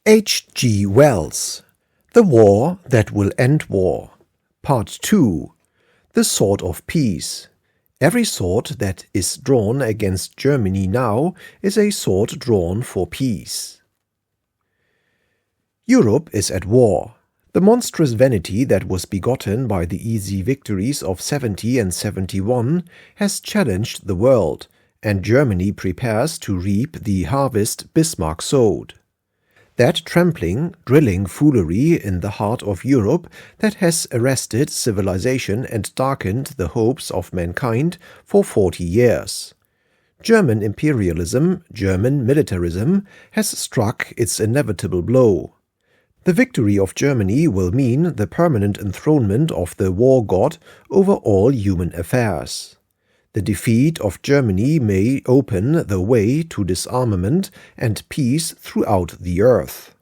H. G. Wells, The War That Will End War, Part 2, The Sword of Peace. Every sword that is drawn against Germany now is a sword drawn for peace. Europe is at war. The monstrous vanity that was begotten by the easy victories of 70 and 71 has challenged the world, and Germany prepares to reap the harvest Bismarck sowed. That trampling, drilling foolery in the heart of Europe that has arrested civilization and darkened the hopes of mankind for 40 years. German imperialism, German militarism, has struck its inevitable blow. The victory of Germany will mean the permanent enthronement of the war god over all human affairs. The defeat of Germany may open the way to disarmament and peace throughout the earth.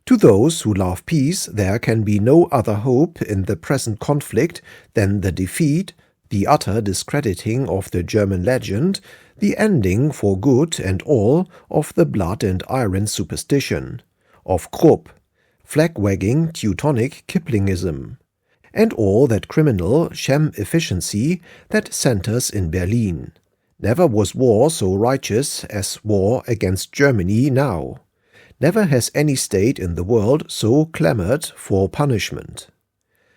To those who love peace, there can be no other hope in the present conflict than the defeat, the utter discrediting of the German legend, the ending for good and all of the blood and iron superstition, of Krupp, flag-wagging Teutonic Kiplingism, and all that criminal sham efficiency that centers in Berlin. Never was war so righteous as war against Germany now. Never has any state in the world so clamored for punishment.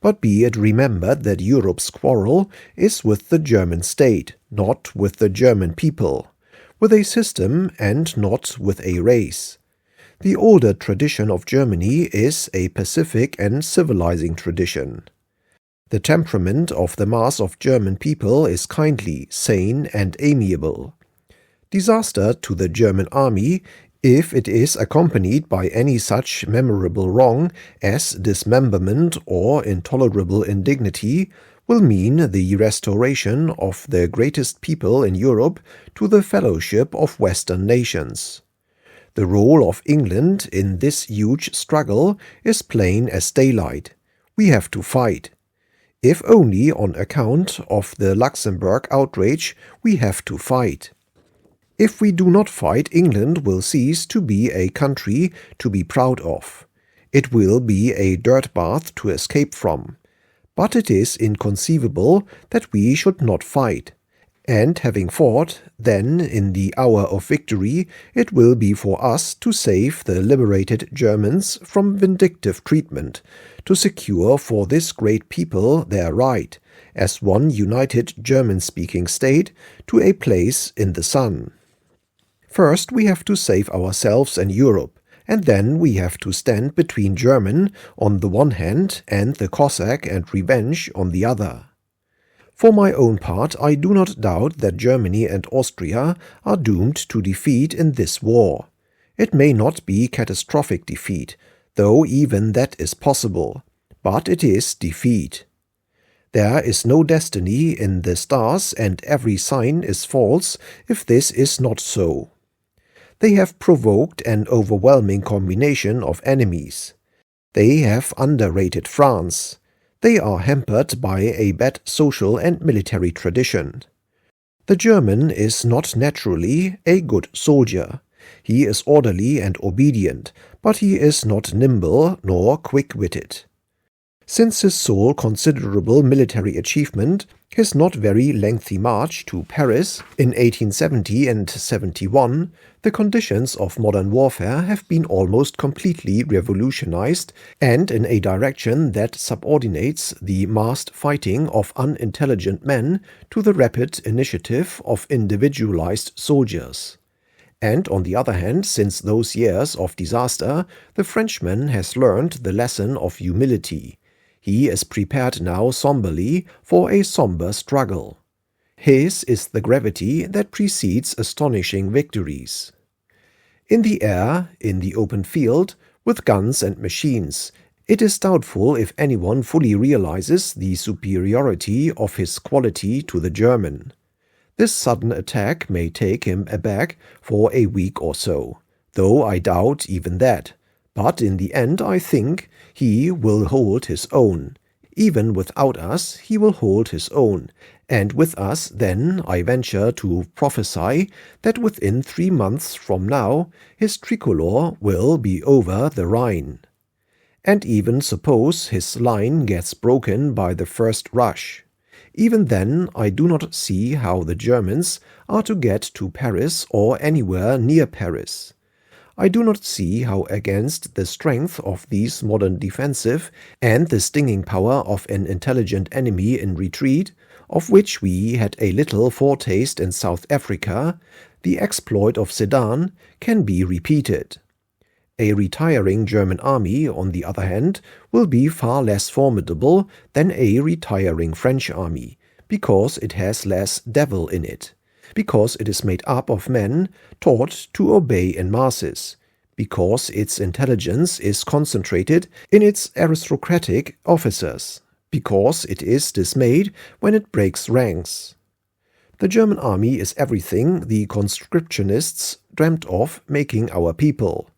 But be it remembered that Europe's quarrel is with the German state, not with the German people, with a system and not with a race. The older tradition of Germany is a pacific and civilizing tradition. The temperament of the mass of German people is kindly, sane, and amiable. Disaster to the German army, if it is accompanied by any such memorable wrong as dismemberment or intolerable indignity, will mean the restoration of the greatest people in Europe to the fellowship of Western nations. The role of England in this huge struggle is plain as daylight. We have to fight. If only on account of the Luxembourg outrage, we have to fight. If we do not fight, England will cease to be a country to be proud of. It will be a dirt bath to escape from. But it is inconceivable that we should not fight. And having fought, then, in the hour of victory, it will be for us to save the liberated Germans from vindictive treatment, to secure for this great people their right, as one united German-speaking state, to a place in the sun. First, we have to save ourselves and Europe, and then we have to stand between German on the one hand and the Cossack and revenge on the other. For my own part, I do not doubt that Germany and Austria are doomed to defeat in this war. It may not be catastrophic defeat, though even that is possible, but it is defeat. There is no destiny in the stars, and every sign is false if this is not so. They have provoked an overwhelming combination of enemies. They have underrated France. They are hampered by a bad social and military tradition. The German is not naturally a good soldier. He is orderly and obedient, but he is not nimble nor quick-witted. Since his sole considerable military achievement, his not very lengthy march to Paris in 1870 and 71, the conditions of modern warfare have been almost completely revolutionized, and in a direction that subordinates the massed fighting of unintelligent men to the rapid initiative of individualized soldiers. And on the other hand, since those years of disaster, the Frenchman has learned the lesson of humility. He is prepared now somberly for a somber struggle. His is the gravity that precedes astonishing victories. In the air, in the open field, with guns and machines, it is doubtful if anyone fully realizes the superiority of his quality to the German. This sudden attack may take him aback for a week or so, though I doubt even that. But in the end, I think he will hold his own. Even without us, he will hold his own, And with us, then, I venture to prophesy that within 3 months from now his tricolor will be over the Rhine. And even suppose his line gets broken by the first rush. Even then, I do not see how the Germans are to get to Paris or anywhere near Paris. I do not see how against the strength of these modern defensive and the stinging power of an intelligent enemy in retreat, of which we had a little foretaste in South Africa, the exploit of Sedan can be repeated. A retiring German army, on the other hand, will be far less formidable than a retiring French army, because it has less devil in it, because it is made up of men taught to obey in masses, because its intelligence is concentrated in its aristocratic officers, because it is dismayed when it breaks ranks. The German army is everything the conscriptionists dreamt of making our people.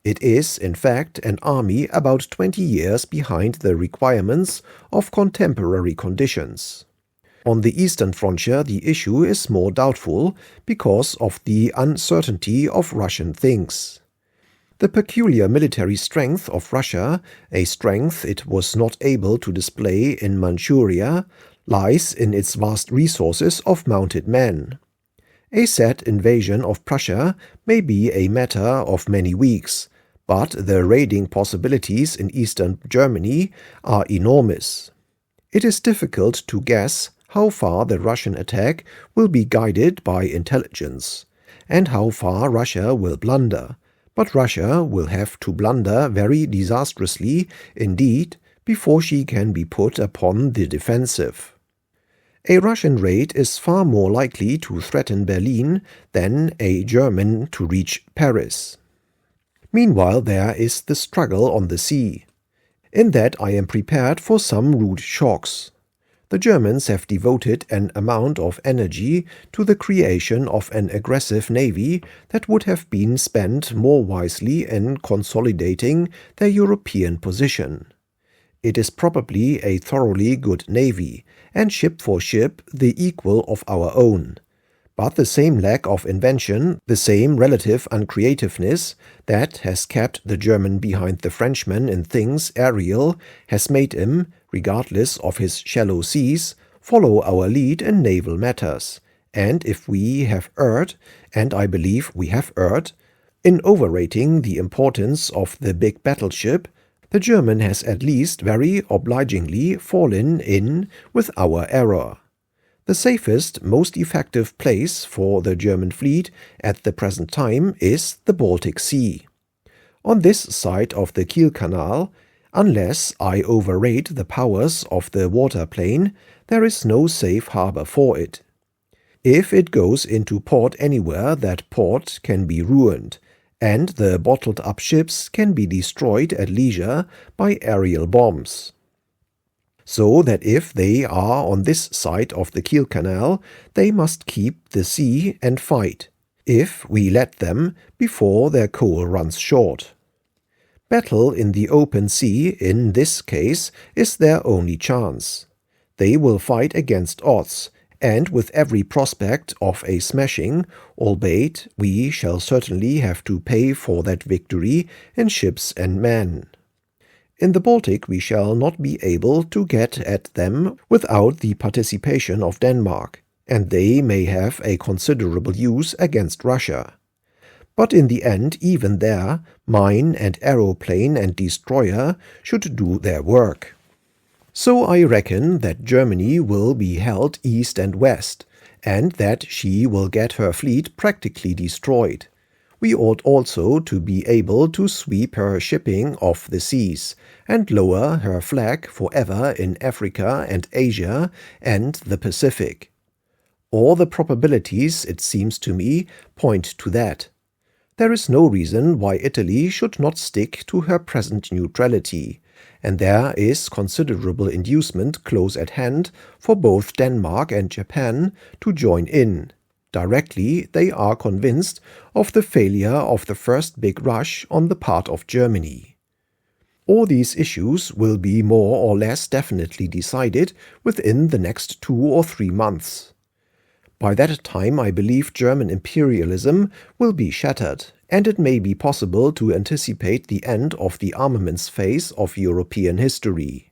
It is, in fact, an army about 20 years behind the requirements of contemporary conditions. On the eastern frontier the issue is more doubtful because of the uncertainty of Russian things. The peculiar military strength of Russia, a strength it was not able to display in Manchuria, lies in its vast resources of mounted men. A set invasion of Prussia may be a matter of many weeks, but the raiding possibilities in eastern Germany are enormous. It is difficult to guess how far the Russian attack will be guided by intelligence, and how far Russia will blunder, but Russia will have to blunder very disastrously indeed before she can be put upon the defensive. A Russian raid is far more likely to threaten Berlin than a German to reach Paris. Meanwhile there is the struggle on the sea. In that I am prepared for some rude shocks. The Germans have devoted an amount of energy to the creation of an aggressive navy that would have been spent more wisely in consolidating their European position. It is probably a thoroughly good navy, and ship for ship the equal of our own. But the same lack of invention, the same relative uncreativeness that has kept the German behind the Frenchman in things aerial has made him, regardless of his shallow seas, follow our lead in naval matters. And if we have erred, and I believe we have erred, in overrating the importance of the big battleship, the German has at least very obligingly fallen in with our error. The safest, most effective place for the German fleet at the present time is the Baltic Sea. On this side of the Kiel Canal, unless I overrate the powers of the waterplane, there is no safe harbor for it. If it goes into port anywhere, that port can be ruined, and the bottled-up ships can be destroyed at leisure by aerial bombs. So that if they are on this side of the Kiel Canal, they must keep the sea and fight, if we let them, before their coal runs short. Battle in the open sea, in this case, is their only chance. They will fight against odds, and with every prospect of a smashing, albeit we shall certainly have to pay for that victory in ships and men. In the Baltic we shall not be able to get at them without the participation of Denmark, and they may have a considerable use against Russia. But in the end, even there, mine and aeroplane and destroyer should do their work. So I reckon that Germany will be held east and west, and that she will get her fleet practically destroyed. We ought also to be able to sweep her shipping off the seas, and lower her flag forever in Africa and Asia and the Pacific. All the probabilities, it seems to me, point to that. There is no reason why Italy should not stick to her present neutrality, and there is considerable inducement close at hand for both Denmark and Japan to join in, directly they are convinced of the failure of the first big rush on the part of Germany. All these issues will be more or less definitely decided within the next 2 or 3 months. By that time, I believe German imperialism will be shattered, and it may be possible to anticipate the end of the armaments phase of European history.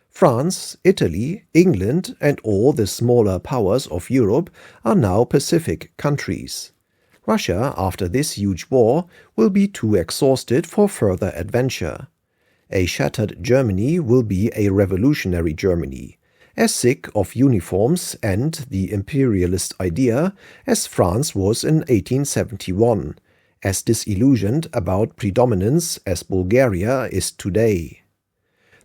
France, Italy, England, and all the smaller powers of Europe are now Pacific countries. Russia, after this huge war, will be too exhausted for further adventure. A shattered Germany will be a revolutionary Germany, as sick of uniforms and the imperialist idea as France was in 1871, as disillusioned about predominance as Bulgaria is today.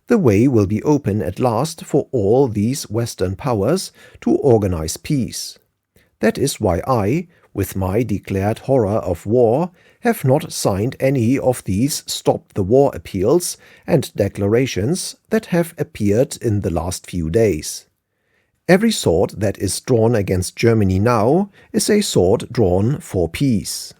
The way will be open at last for all these Western powers to organize peace. That is why I, with my declared horror of war, have not signed any of these Stop the War appeals and declarations that have appeared in the last few days. Every sword that is drawn against Germany now is a sword drawn for peace.